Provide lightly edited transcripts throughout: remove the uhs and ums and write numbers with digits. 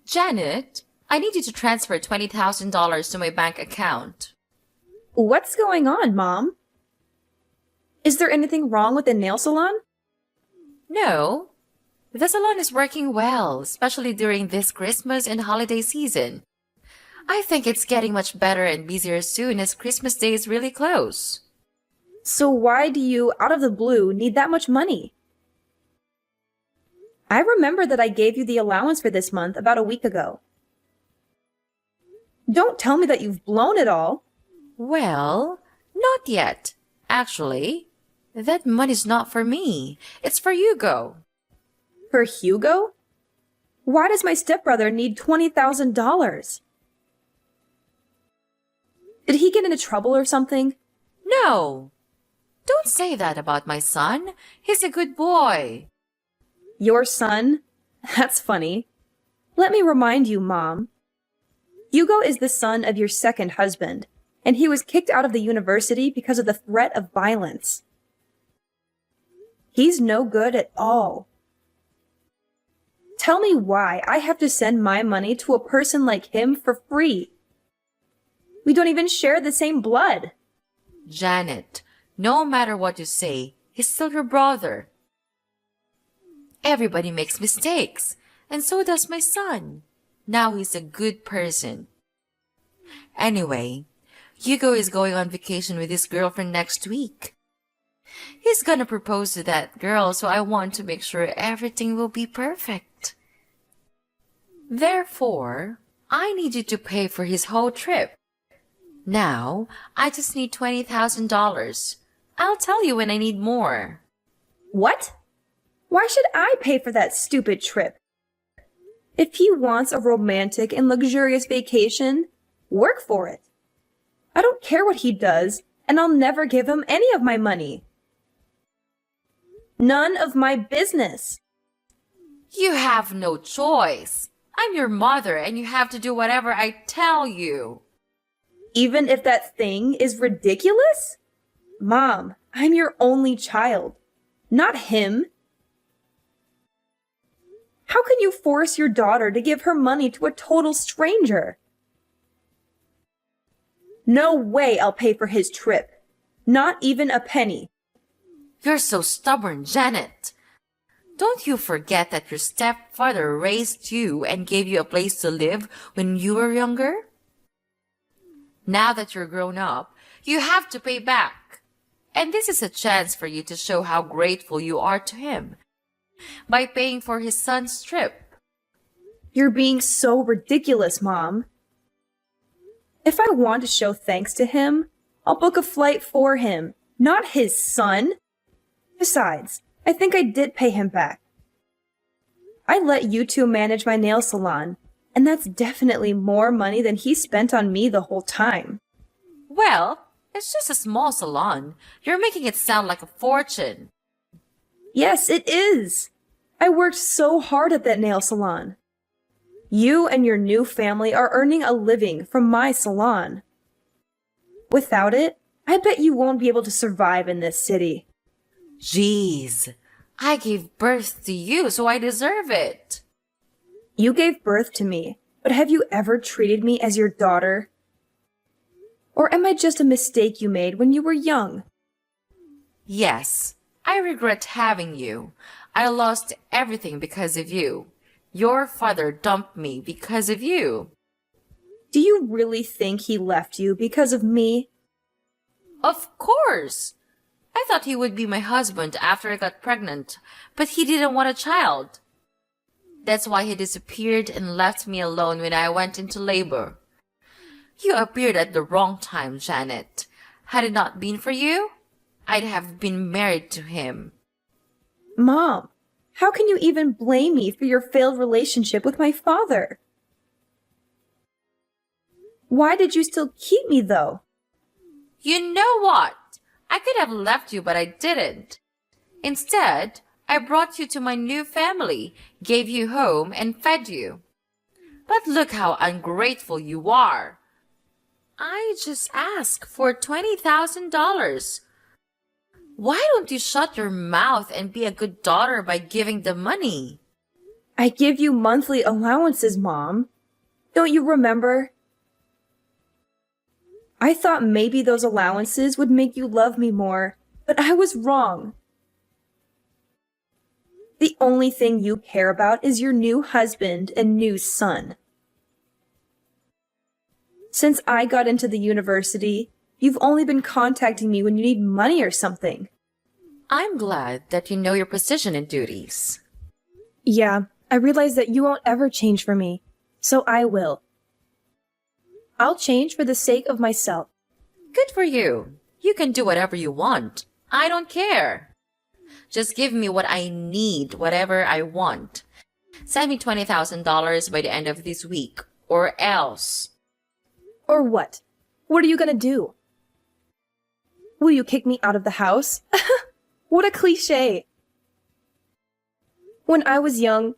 Janet, I need you to transfer $20,000 to my bank account. What's going on, Mom? Is there anything wrong with the nail salon? No, the salon is working well, especially during this Christmas and holiday season. I think it's getting much better and busier soon as Christmas Day is really close. So why do you, out of the blue, need that much money? I remember that I gave you the allowance for this month about a week ago. Don't tell me that you've blown it all. Well, not yet. Actually, that money's not for me. It's for Hugo. For Hugo? Why does my stepbrother need $20,000? Did he get into trouble or something? No. Don't say that about my son. He's a good boy. Your son? That's funny. Let me remind you, Mom. Hugo is the son of your second husband, and he was kicked out of the university because of the threat of violence. He's no good at all. Tell me why I have to send my money to a person like him for free. We don't even share the same blood. Janet, no matter what you say, he's still your brother. Everybody makes mistakes, and so does my son. Now he's a good person. Anyway, Hugo is going on vacation with his girlfriend next week. He's gonna propose to that girl, so I want to make sure everything will be perfect. Therefore, I need you to pay for his whole trip. Now, I just need $20,000. I'll tell you when I need more. What? Why should I pay for that stupid trip? If he wants a romantic and luxurious vacation, work for it. I don't care what he does, and I'll never give him any of my money. None of my business. You have no choice. I'm your mother, and you have to do whatever I tell you. Even if that thing is ridiculous? Mom, I'm your only child, not him. How can you force your daughter to give her money to a total stranger? No way I'll pay for his trip. Not even a penny. You're so stubborn, Janet. Don't you forget that your stepfather raised you and gave you a place to live when you were younger? Now that you're grown up, you have to pay back. And this is a chance for you to show how grateful you are to him by paying for his son's trip. You're being so ridiculous, Mom. If I want to show thanks to him, I'll book a flight for him, not his son. Besides, I think I did pay him back. I let you two manage my nail salon, and that's definitely more money than he spent on me the whole time. Well, it's just a small salon. You're making it sound like a fortune. Yes, it is. I worked so hard at that nail salon. You and your new family are earning a living from my salon. Without it, I bet you won't be able to survive in this city. Jeez, I gave birth to you, so I deserve it. You gave birth to me, but have you ever treated me as your daughter? Or am I just a mistake you made when you were young? Yes, I regret having you. I lost everything because of you. Your father dumped me because of you. Do you really think he left you because of me? Of course. I thought he would be my husband after I got pregnant, but he didn't want a child. That's why he disappeared and left me alone when I went into labor. You appeared at the wrong time, Janet. Had it not been for you, I'd have been married to him. Mom, how can you even blame me for your failed relationship with my father? Why did you still keep me, though? You know what? I could have left you, but I didn't. Instead, I brought you to my new family, gave you home, and fed you. But look how ungrateful you are. I just asked for $20,000. Why don't you shut your mouth and be a good daughter by giving the money? I give you monthly allowances, Mom. Don't you remember? I thought maybe those allowances would make you love me more, but I was wrong. The only thing you care about is your new husband and new son. Since I got into the university, you've only been contacting me when you need money or something. I'm glad that you know your position and duties. Yeah, I realize that you won't ever change for me, so I will. I'll change for the sake of myself. Good for you. You can do whatever you want. I don't care. Just give me what I need, whatever I want. Send me $20,000 by the end of this week, or else. Or what? What are you gonna do? Will you kick me out of the house? What a cliche! When I was young,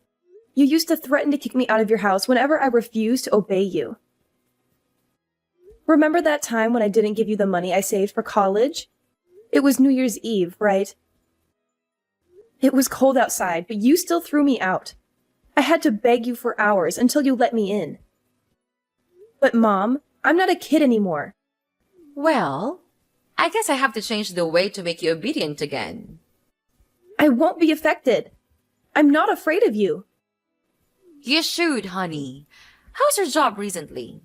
you used to threaten to kick me out of your house whenever I refused to obey you. Remember that time when I didn't give you the money I saved for college? It was New Year's Eve, right? It was cold outside, but you still threw me out. I had to beg you for hours until you let me in. But Mom, I'm not a kid anymore. Well, I guess I have to change the way to make you obedient again. I won't be affected. I'm not afraid of you. You should, honey. How's your job recently?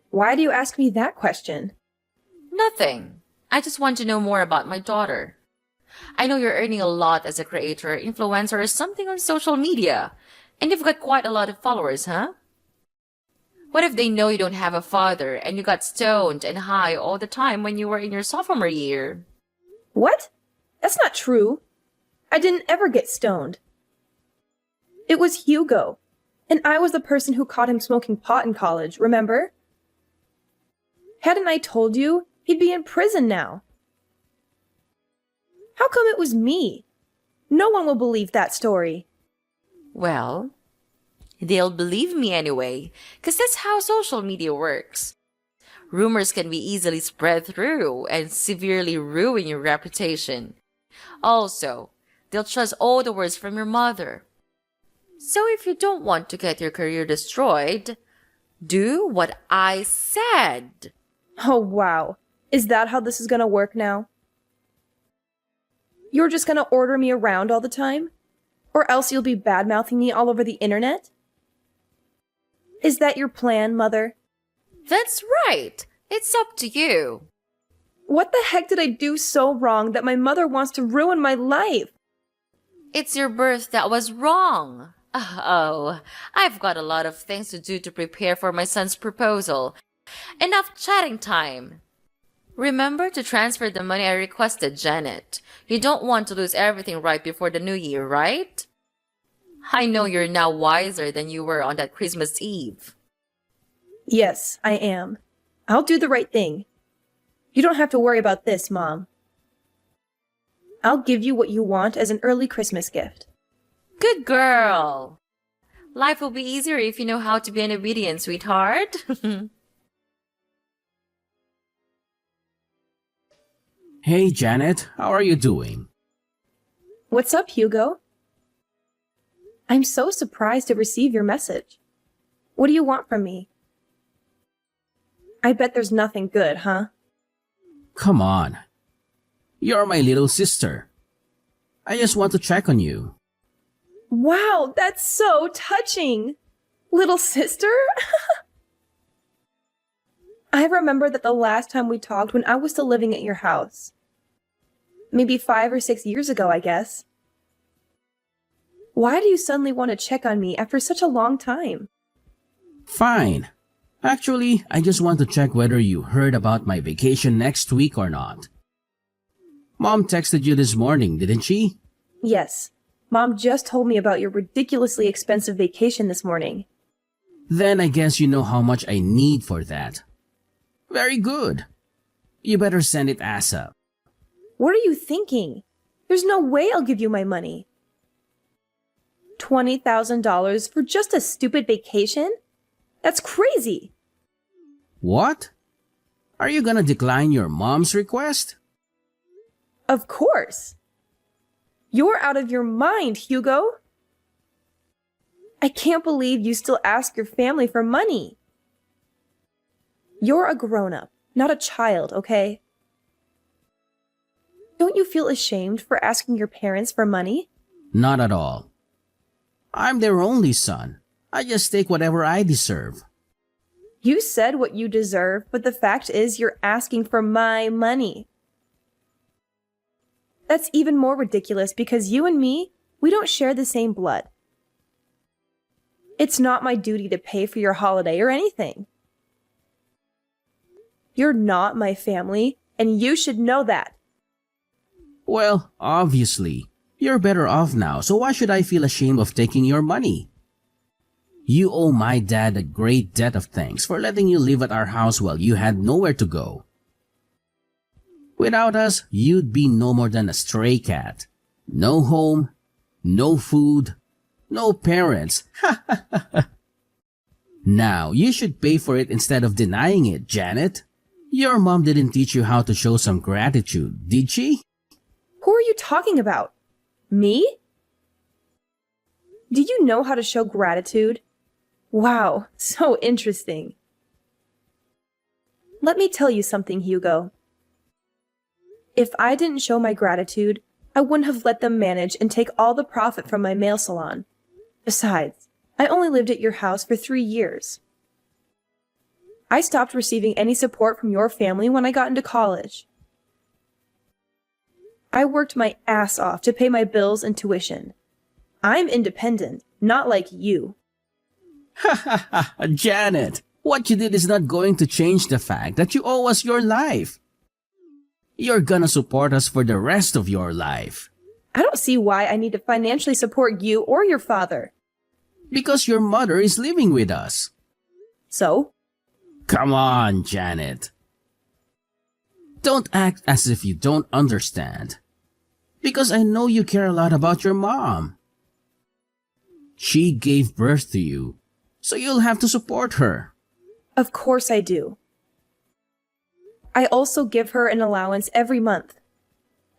Why do you ask me that question? Nothing. I just want to know more about my daughter. I know you're earning a lot as a creator, influencer, or something on social media. And you've got quite a lot of followers, huh? What if they know you don't have a father and you got stoned and high all the time when you were in your sophomore year? What? That's not true. I didn't ever get stoned. It was Hugo, and I was the person who caught him smoking pot in college, remember? Hadn't I told you, he'd be in prison now. How come it was me? No one will believe that story. Well, they'll believe me anyway, 'cause that's how social media works. Rumors can be easily spread through and severely ruin your reputation. Also, they'll trust all the words from your mother. So if you don't want to get your career destroyed, do what I said. Oh, wow. Is that how this is gonna work now? You're just gonna order me around all the time? Or else you'll be bad-mouthing me all over the internet? Is that your plan, Mother? That's right. It's up to you. What the heck did I do so wrong that my mother wants to ruin my life? It's your birth that was wrong. Oh, I've got a lot of things to do to prepare for my son's proposal. Enough chatting time. Remember to transfer the money I requested, Janet. You don't want to lose everything right before the new year, right? I know you're now wiser than you were on that Christmas Eve. Yes, I am. I'll do the right thing. You don't have to worry about this, Mom. I'll give you what you want as an early Christmas gift. Good girl. Life will be easier if you know how to be an obedient, sweetheart. Hey, Janet, how are you doing? What's up, Hugo? I'm so surprised to receive your message. What do you want from me? I bet there's nothing good, huh? Come on. You're my little sister. I just want to check on you. Wow, that's so touching! Little sister? I remember that the last time we talked when I was still living at your house. Maybe 5 or 6 years ago, I guess. Why do you suddenly want to check on me after such a long time? Fine. Actually, I just want to check whether you heard about my vacation next week or not. Mom texted you this morning, didn't she? Yes. Mom just told me about your ridiculously expensive vacation this morning. Then I guess you know how much I need for that. Very good. You better send it ASAP. What are you thinking? There's no way I'll give you my money. $20,000 for just a stupid vacation? That's crazy. What? Are you gonna decline your mom's request? Of course. You're out of your mind, Hugo. I can't believe you still ask your family for money. You're a grown-up, not a child, okay? Don't you feel ashamed for asking your parents for money? Not at all. I'm their only son. I just take whatever I deserve. You said what you deserve, but the fact is you're asking for my money. That's even more ridiculous because you and me, we don't share the same blood. It's not my duty to pay for your holiday or anything. You're not my family, and you should know that. Well, obviously, you're better off now, so why should I feel ashamed of taking your money? You owe my dad a great debt of thanks for letting you live at our house while you had nowhere to go. Without us, you'd be no more than a stray cat. No home, no food, no parents. Now, you should pay for it instead of denying it, Janet. Your mom didn't teach you how to show some gratitude, did she? Who are you talking about? Me? Do you know how to show gratitude? Wow, so interesting. Let me tell you something, Hugo. If I didn't show my gratitude, I wouldn't have let them manage and take all the profit from my nail salon. Besides, I only lived at your house for 3 years. I stopped receiving any support from your family when I got into college. I worked my ass off to pay my bills and tuition. I'm independent, not like you. Janet, what you did is not going to change the fact that you owe us your life. You're gonna support us for the rest of your life. I don't see why I need to financially support you or your father. Because your mother is living with us. So? Come on, Janet. Don't act as if you don't understand. Because I know you care a lot about your mom. She gave birth to you, so you'll have to support her. Of course I do. I also give her an allowance every month.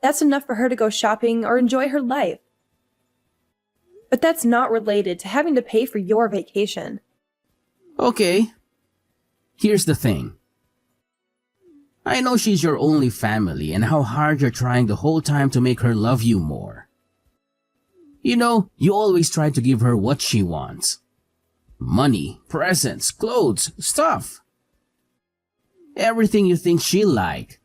That's enough for her to go shopping or enjoy her life. But that's not related to having to pay for your vacation. Okay. Here's the thing. I know she's your only family and how hard you're trying the whole time to make her love you more. You know, you always try to give her what she wants. Money, presents, clothes, stuff. Everything you think she'll like.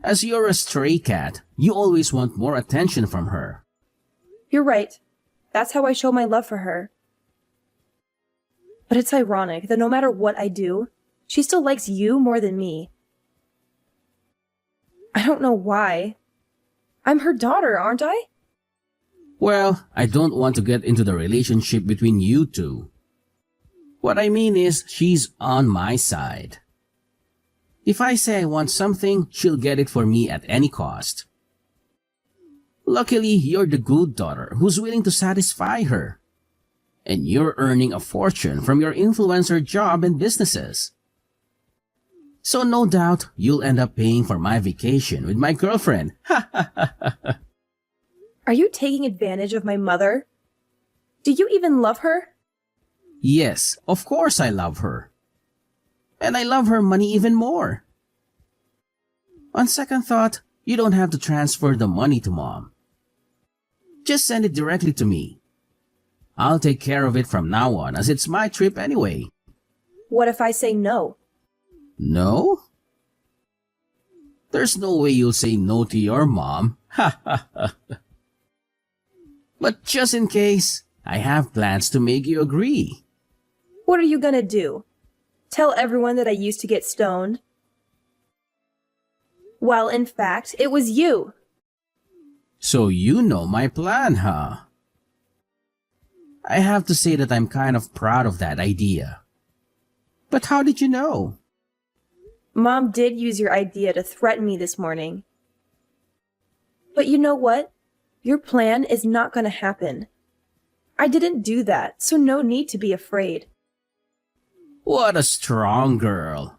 As you're a stray cat, you always want more attention from her. You're right. That's how I show my love for her. But it's ironic that no matter what I do, she still likes you more than me. I don't know why. I'm her daughter, aren't I? Well, I don't want to get into the relationship between you two. What I mean is, she's on my side. If I say I want something, she'll get it for me at any cost. Luckily, you're the good daughter who's willing to satisfy her. And you're earning a fortune from your influencer job and businesses. So no doubt, you'll end up paying for my vacation with my girlfriend. Are you taking advantage of my mother? Do you even love her? Yes, of course I love her. And I love her money even more. On second thought, you don't have to transfer the money to Mom. Just send it directly to me. I'll take care of it from now on as it's my trip anyway. What if I say no? No? There's no way you'll say no to your mom. But just in case, I have plans to make you agree. What are you gonna do? Tell everyone that I used to get stoned? Well, in fact, it was you. So you know my plan, huh? I have to say that I'm kind of proud of that idea. But how did you know? Mom did use your idea to threaten me this morning. But you know what? Your plan is not gonna happen. I didn't do that, so no need to be afraid. What a strong girl.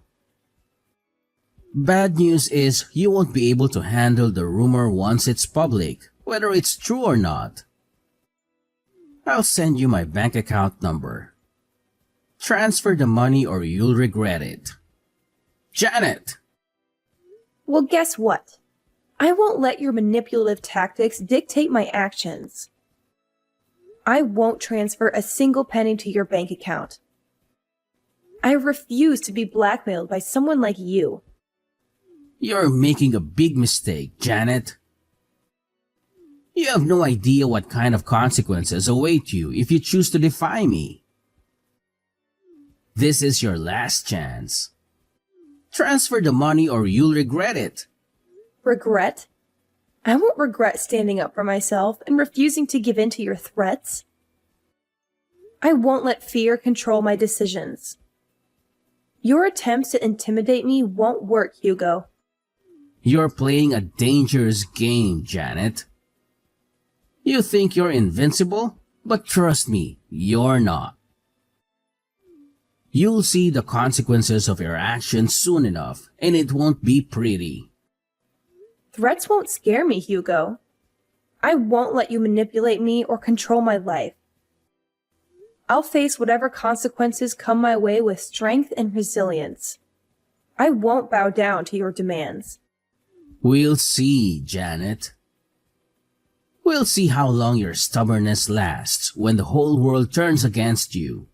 Bad news is you won't be able to handle the rumor once it's public, whether it's true or not. I'll send you my bank account number. Transfer the money or you'll regret it. Janet! Well, guess what? I won't let your manipulative tactics dictate my actions. I won't transfer a single penny to your bank account. I refuse to be blackmailed by someone like you. You're making a big mistake, Janet. You have no idea what kind of consequences await you if you choose to defy me. This is your last chance. Transfer the money or you'll regret it. Regret? I won't regret standing up for myself and refusing to give in to your threats. I won't let fear control my decisions. Your attempts to intimidate me won't work, Hugo. You're playing a dangerous game, Janet. You think you're invincible, but trust me, you're not. You'll see the consequences of your actions soon enough, and it won't be pretty. Threats won't scare me, Hugo. I won't let you manipulate me or control my life. I'll face whatever consequences come my way with strength and resilience. I won't bow down to your demands. We'll see, Janet. We'll see how long your stubbornness lasts when the whole world turns against you.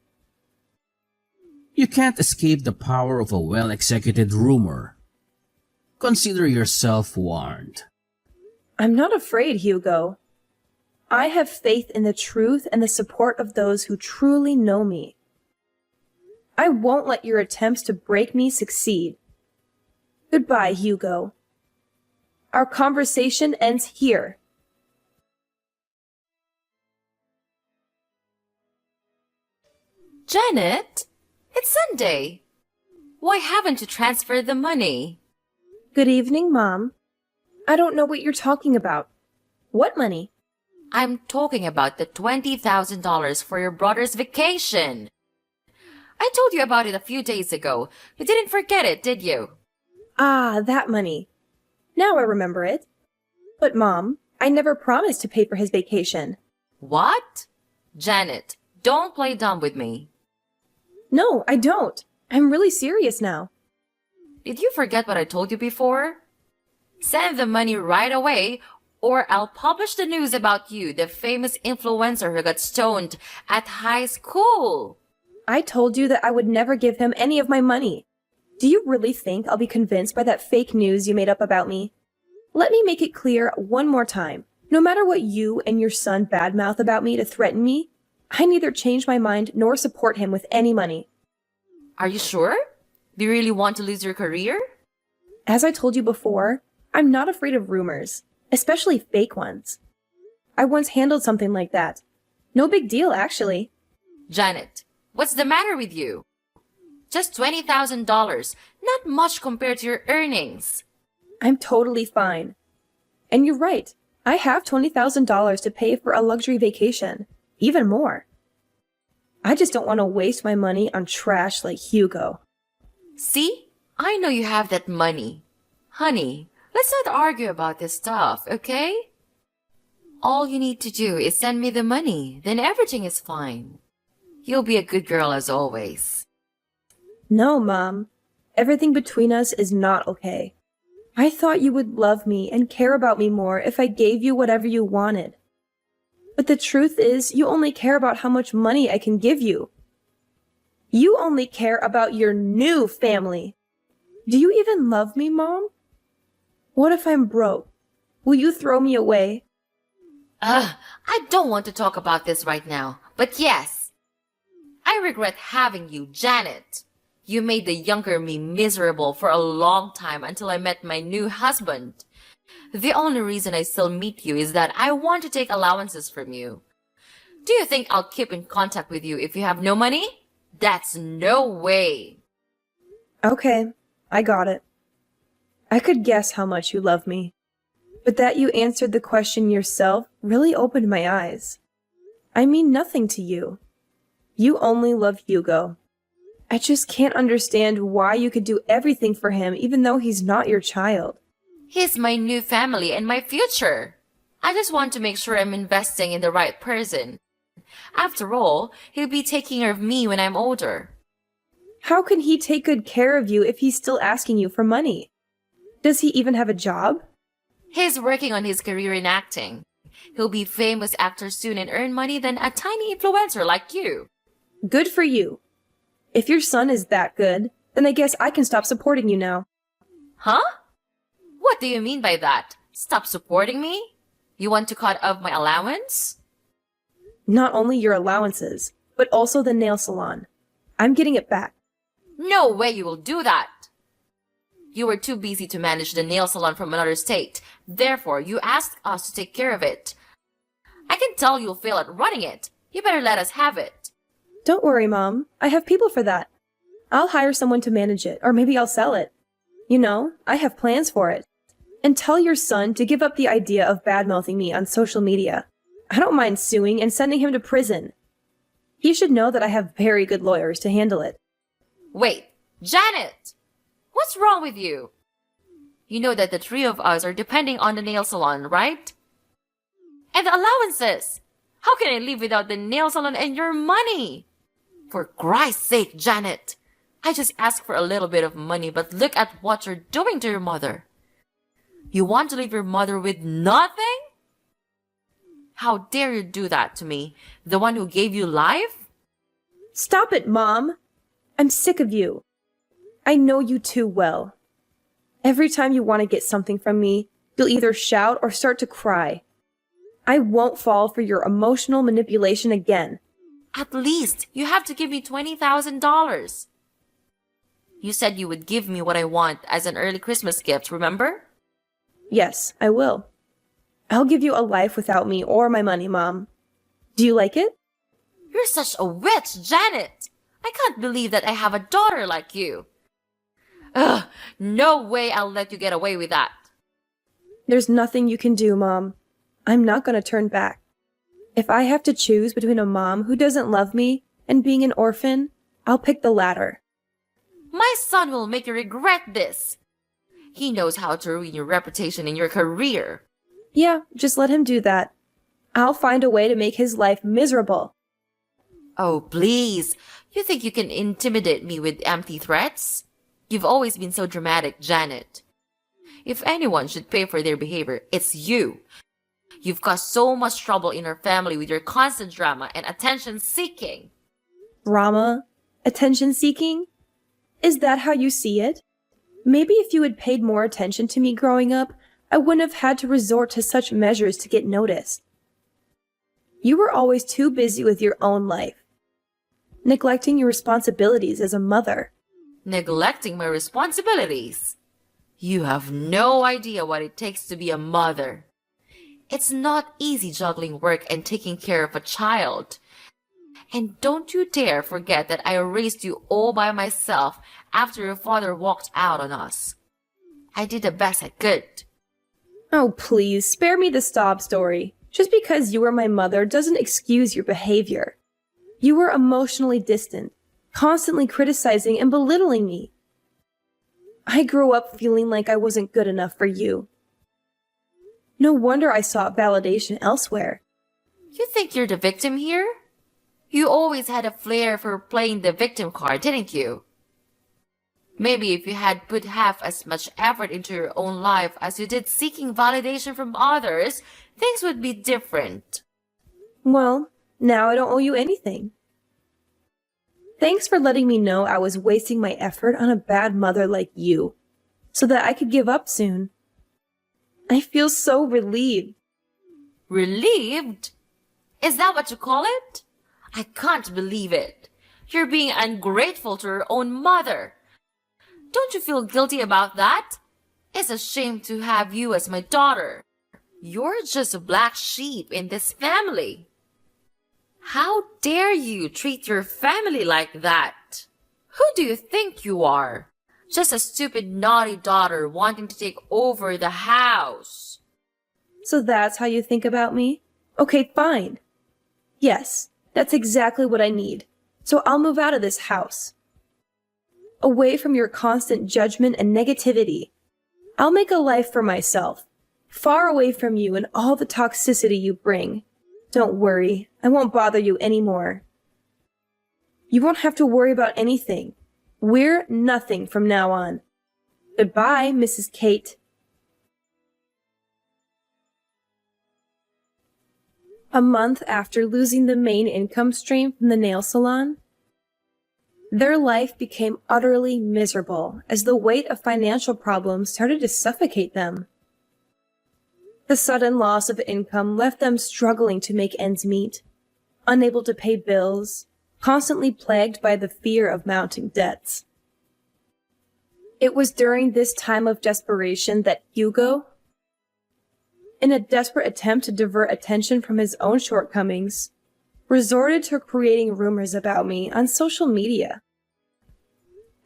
You can't escape the power of a well-executed rumor. Consider yourself warned. I'm not afraid, Hugo. I have faith in the truth and the support of those who truly know me. I won't let your attempts to break me succeed. Goodbye, Hugo. Our conversation ends here. Janet, it's Sunday. Why haven't you transferred the money? Good evening, Mom. I don't know what you're talking about. What money? I'm talking about the $20,000 for your brother's vacation. I told you about it a few days ago. You didn't forget it, did you? Ah, that money. Now I remember it. But Mom, I never promised to pay for his vacation. What? Janet, don't play dumb with me. No, I don't. I'm really serious now. Did you forget what I told you before? Send the money right away, or I'll publish the news about you, the famous influencer who got stoned at high school. I told you that I would never give him any of my money. Do you really think I'll be convinced by that fake news you made up about me? Let me make it clear one more time. No matter what you and your son badmouth about me to threaten me, I neither change my mind nor support him with any money. Are you sure? Do you really want to lose your career? As I told you before, I'm not afraid of rumors, especially fake ones. I once handled something like that. No big deal, actually. Janet, what's the matter with you? Just $20,000, not much compared to your earnings. I'm totally fine. And you're right, I have $20,000 to pay for a luxury vacation, even more. I just don't want to waste my money on trash like Hugo. See? I know you have that money. Honey, let's not argue about this stuff, okay? All you need to do is send me the money, then everything is fine. You'll be a good girl as always. No, Mom. Everything between us is not okay. I thought you would love me and care about me more if I gave you whatever you wanted. But the truth is, you only care about how much money I can give you. You only care about your new family. Do you even love me, Mom? What if I'm broke? Will you throw me away? I don't want to talk about this right now, but yes. I regret having you, Janet. You made the younger me miserable for a long time until I met my new husband. The only reason I still meet you is that I want to take allowances from you. Do you think I'll keep in contact with you if you have no money? That's no way. Okay, I got it. I could guess how much you love me. But that you answered the question yourself really opened my eyes. I mean nothing to you. You only love Hugo. I just can't understand why you could do everything for him even though he's not your child. He's my new family and my future. I just want to make sure I'm investing in the right person. After all, he'll be taking care of me when I'm older. How can he take good care of you if he's still asking you for money? Does he even have a job? He's working on his career in acting. He'll be famous actor soon and earn money than a tiny influencer like you. Good for you. If your son is that good, then I guess I can stop supporting you now. Huh? What do you mean by that? Stop supporting me? You want to cut off my allowance? Not only your allowances, but also the nail salon. I'm getting it back. No way you will do that. You were too busy to manage the nail salon from another state. Therefore, you asked us to take care of it. I can tell you'll fail at running it. You better let us have it. Don't worry, Mom. I have people for that. I'll hire someone to manage it, or maybe I'll sell it. You know, I have plans for it. And tell your son to give up the idea of bad-mouthing me on social media. I don't mind suing and sending him to prison. He should know that I have very good lawyers to handle it. Wait, Janet! What's wrong with you? You know that the three of us are depending on the nail salon, right? And the allowances! How can I live without the nail salon and your money? For Christ's sake, Janet! I just asked for a little bit of money, but look at what you're doing to your mother. You want to leave your mother with nothing? How dare you do that to me, the one who gave you life? Stop it, Mom! I'm sick of you. I know you too well. Every time you want to get something from me, you'll either shout or start to cry. I won't fall for your emotional manipulation again. At least you have to give me $20,000. You said you would give me what I want as an early Christmas gift, remember? Yes, I will. I'll give you a life without me or my money, Mom. Do you like it? You're such a witch, Janet! I can't believe that I have a daughter like you. Ugh, no way I'll let you get away with that. There's nothing you can do, Mom. I'm not going to turn back. If I have to choose between a mom who doesn't love me and being an orphan, I'll pick the latter. My son will make you regret this. He knows how to ruin your reputation and your career. Yeah, just let him do that. I'll find a way to make his life miserable. Oh, please. You think you can intimidate me with empty threats? You've always been so dramatic, Janet. If anyone should pay for their behavior, it's you. You've caused so much trouble in our family with your constant drama and attention-seeking. Drama? Attention-seeking? Is that how you see it? Maybe if you had paid more attention to me growing up, I wouldn't have had to resort to such measures to get noticed. You were always too busy with your own life, neglecting your responsibilities as a mother. Neglecting my responsibilities? You have no idea what it takes to be a mother. It's not easy juggling work and taking care of a child. And don't you dare forget that I raised you all by myself after your father walked out on us. I did the best I could. Oh, please, spare me the sob story. Just because you were my mother doesn't excuse your behavior. You were emotionally distant, constantly criticizing and belittling me. I grew up feeling like I wasn't good enough for you. No wonder I sought validation elsewhere. You think you're the victim here? You always had a flair for playing the victim card, didn't you? Maybe if you had put half as much effort into your own life as you did seeking validation from others, things would be different. Well, now I don't owe you anything. Thanks for letting me know I was wasting my effort on a bad mother like you, so that I could give up soon. I feel so relieved. Relieved? Is that what you call it? I can't believe it. You're being ungrateful to your own mother. Don't you feel guilty about that? It's a shame to have you as my daughter. You're just a black sheep in this family. How dare you treat your family like that? Who do you think you are? Just a stupid, naughty daughter wanting to take over the house. So that's how you think about me? Okay, fine. Yes, that's exactly what I need. So I'll move out of this house. Away from your constant judgment and negativity. I'll make a life for myself, far away from you and all the toxicity you bring. Don't worry, I won't bother you anymore. You won't have to worry about anything. We're nothing from now on. Goodbye, Mrs. Kate. A month after losing the main income stream from the nail salon, their life became utterly miserable as the weight of financial problems started to suffocate them. The sudden loss of income left them struggling to make ends meet, unable to pay bills, constantly plagued by the fear of mounting debts. It was during this time of desperation that Hugo, in a desperate attempt to divert attention from his own shortcomings, resorted to creating rumors about me on social media.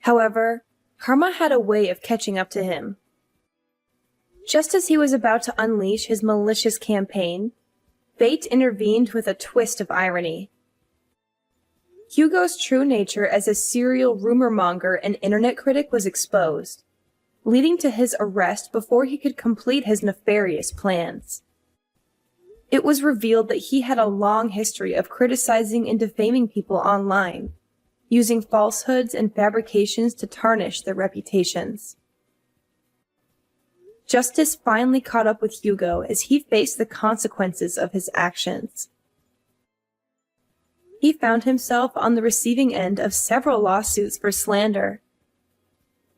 However, karma had a way of catching up to him. Just as he was about to unleash his malicious campaign, fate intervened with a twist of irony. Hugo's true nature as a serial rumor monger and internet critic was exposed, leading to his arrest before he could complete his nefarious plans. It was revealed that he had a long history of criticizing and defaming people online, using falsehoods and fabrications to tarnish their reputations. Justice finally caught up with Hugo as he faced the consequences of his actions. He found himself on the receiving end of several lawsuits for slander,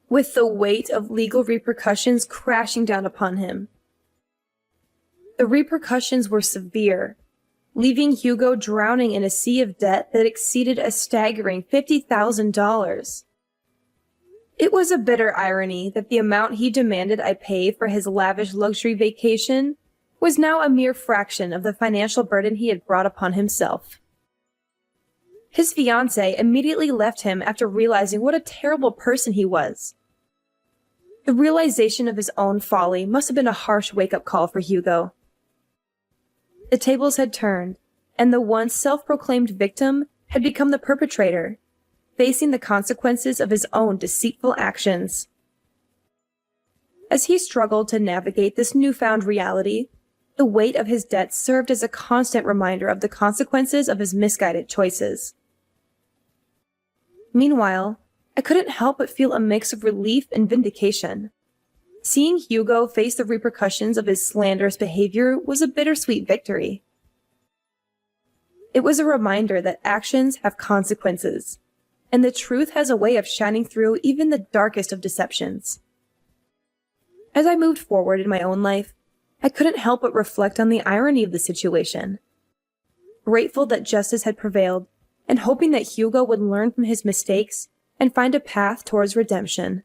with the weight of legal repercussions crashing down upon him. The repercussions were severe, leaving Hugo drowning in a sea of debt that exceeded a staggering $50,000. It was a bitter irony that the amount he demanded I pay for his lavish luxury vacation was now a mere fraction of the financial burden he had brought upon himself. His fiancée immediately left him after realizing what a terrible person he was. The realization of his own folly must have been a harsh wake-up call for Hugo. The tables had turned, and the once self-proclaimed victim had become the perpetrator, facing the consequences of his own deceitful actions. As he struggled to navigate this newfound reality, the weight of his debts served as a constant reminder of the consequences of his misguided choices. Meanwhile, I couldn't help but feel a mix of relief and vindication. Seeing Hugo face the repercussions of his slanderous behavior was a bittersweet victory. It was a reminder that actions have consequences, and the truth has a way of shining through even the darkest of deceptions. As I moved forward in my own life, I couldn't help but reflect on the irony of the situation. Grateful that justice had prevailed, and hoping that Hugo would learn from his mistakes and find a path towards redemption.